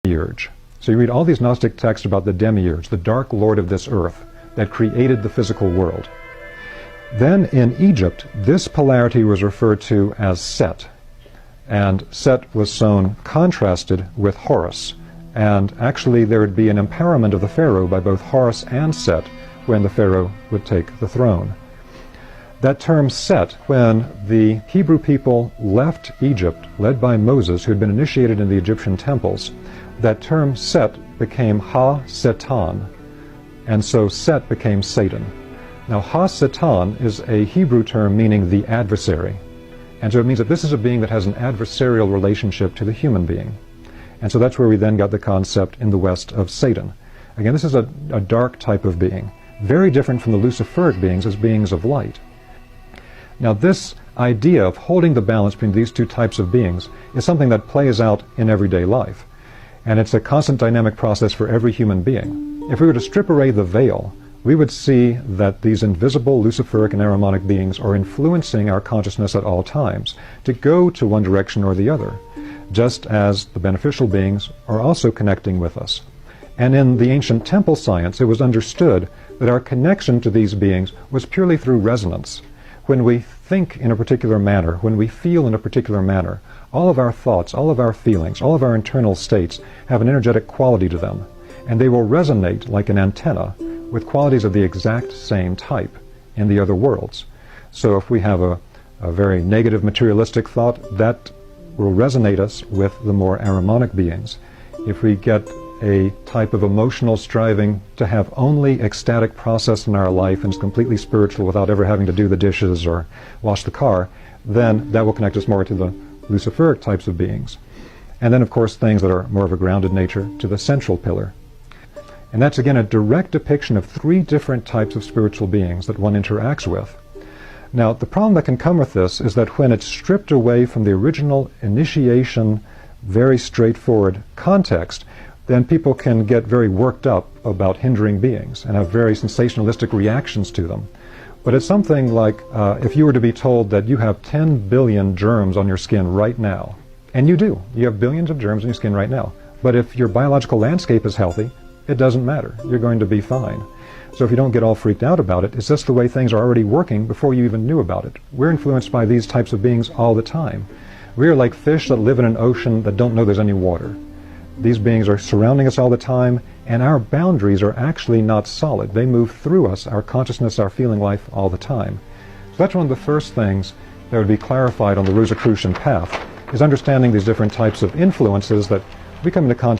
demiurge. So you read all these Gnostic texts about the demiurge, the dark lord of this earth that created the physical world. Then in Egypt, this polarity was referred to as Set, and Set was shown contrasted with Horus, and actually there would be an empowerment of the pharaoh by both Horus and Set when the pharaoh would take the throne. That term Set, when the Hebrew people left Egypt, led by Moses, who had been initiated in the Egyptian temples, that term Set became Ha-Satan, and so Set became Satan. Now Ha-Satan is a Hebrew term meaning the adversary, and so it means that this is a being that has an adversarial relationship to the human being. And so that's where we then got the concept in the West of Satan. Again, this is a dark type of being, very different from the Luciferic beings as beings of light. Now this idea of holding the balance between these two types of beings is something that plays out in everyday life. And it's a constant dynamic process for every human being. If we were to strip away the veil, we would see that these invisible Luciferic and Ahrimanic beings are influencing our consciousness at all times to go to one direction or the other, just as the beneficial beings are also connecting with us. And in the ancient temple science, it was understood that our connection to these beings was purely through resonance. When we think in a particular manner, when we feel in a particular manner, all of our thoughts, all of our feelings, all of our internal states have an energetic quality to them, and they will resonate like an antenna with qualities of the exact same type in the other worlds. So if we have a very negative materialistic thought, that will resonate us with the more Ahrimanic beings. If we get a type of emotional striving to have only ecstatic process in our life and is completely spiritual without ever having to do the dishes or wash the car, then that will connect us more to the Luciferic types of beings. And then of course things that are more of a grounded nature to the central pillar. And that's again a direct depiction of three different types of spiritual beings that one interacts with. Now the problem that can come with this is that when it's stripped away from the original initiation, very straightforward context, then people can get very worked up about hindering beings and have very sensationalistic reactions to them. But it's something like if you were to be told that you have 10 billion germs on your skin right now, and you do, you have billions of germs on your skin right now, but if your biological landscape is healthy, it doesn't matter. You're going to be fine. So if you don't get all freaked out about it, it's just the way things are already working before you even knew about it. We're influenced by these types of beings all the time. We are like fish that live in an ocean that don't know there's any water. These beings are surrounding us all the time, and our boundaries are actually not solid. They move through us, our consciousness, our feeling life, all the time. So that's one of the first things that would be clarified on the Rosicrucian path, is understanding these different types of influences that we come into contact